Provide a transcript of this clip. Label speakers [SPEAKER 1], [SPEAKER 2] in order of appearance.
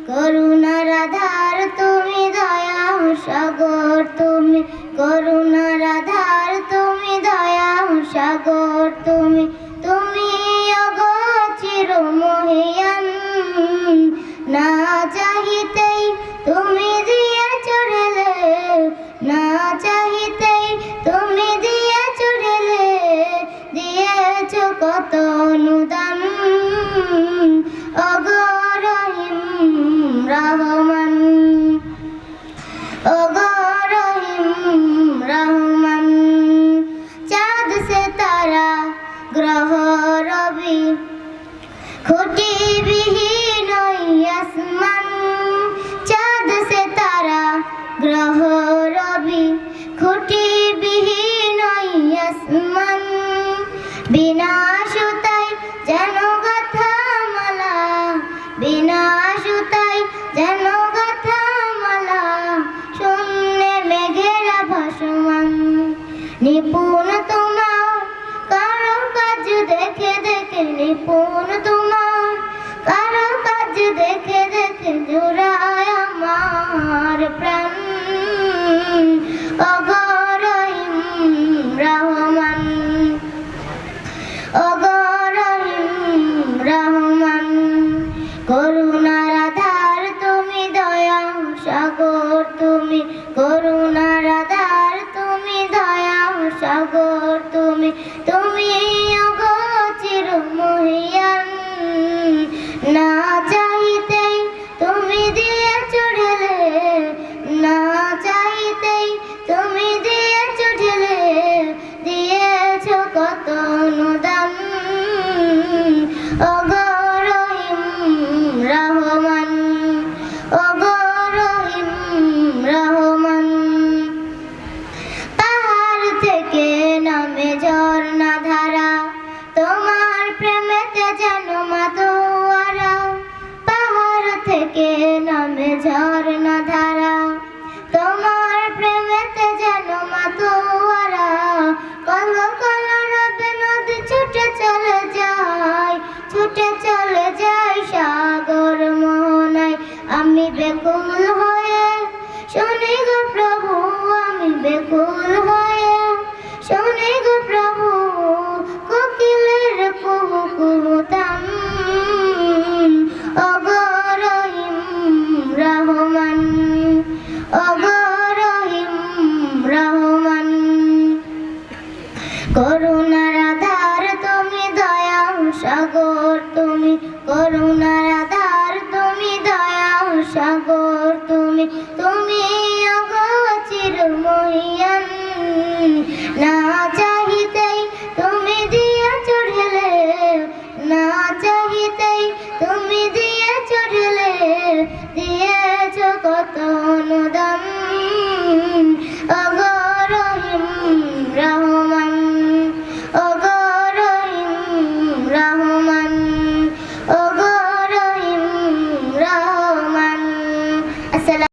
[SPEAKER 1] করুণার আধার তুমি, দয়া সাগর তুমি, করুণার আধার তুমি, দয়া সাগর তুমি, তুমি ওগো চির মহিয়ান। না চাহিতেই তুমি দিয়েছ ঢেলে, না চাহিতেই তুমি দিয়েছ ঢেলে, দিয়েছ কত অনুদান। ওগো রহিম রহমান, ওগো রহিম রহমান। চাঁদ সে তারা গ্রহ রবি, খুঁটি বিহীন আসমান। চাঁদ সে তারা গ্রহ রবি, খুঁটি বিহীন আসমান। বিনা সুতায় যেন গাথা মালা, বিনা সুতায় যেন গাথা মালা, শূন্যে মেঘেরা ভাসমান। নিপুণ তোমার কারো কাজ দেখে দেখে, নিপুণ তোমার কারো কাজ দেখে দেখে, জোড়ায় আমার প্রাণ। ওগো রহিম রহমান, ওগো রহিম রহমান। করুণার আধার তুমি, দয়া সাগর তুমি, করুণার আধার তুমি, দয়া সাগর তুমি, তুমি ওগো চির মহিয়ান। না চাহিতেই তুমি দিয়েছ ঢেলে, না চাহিতেই তুমি দিয়েছ ঢেলে, দিয়েছ কত অনুদান। ওগো রহিম রহমান, ওগো রহিম রহমান। পাহাড় থেকে নামে ঝর্ণা ধারা, তোমার প্রেমেতে যেন মাতোয়ারা। পাহাড় থেকে নামে ঝর্ণা ধারা, তোমার প্রেমেতে যেন মাতোয়ারা। কল কল রবে নদী ছুটে চলে যায়, ছুটে চলে যায় সাগর মোহনায়। আমি বেকুল হয়ে শুনি গো প্রভু, আমি বেকুল হয়ে শুনি গো প্রভু, কোকিলের কুহু কুহু তান। ওগো রহিম রহমান, ওগো রহিম রহমান। করুণার আধার তুমি, দয়া সাগর তুমি, করুণার আধার তুমি, দয়া সাগর তুমি, তুমি ওগো চির মহিয়ান। না চাহিতেই তুমি দিয়েছ ঢেলে, না চাহিতেই তুমি দিয়েছ ঢেলে, দিয়েছ কত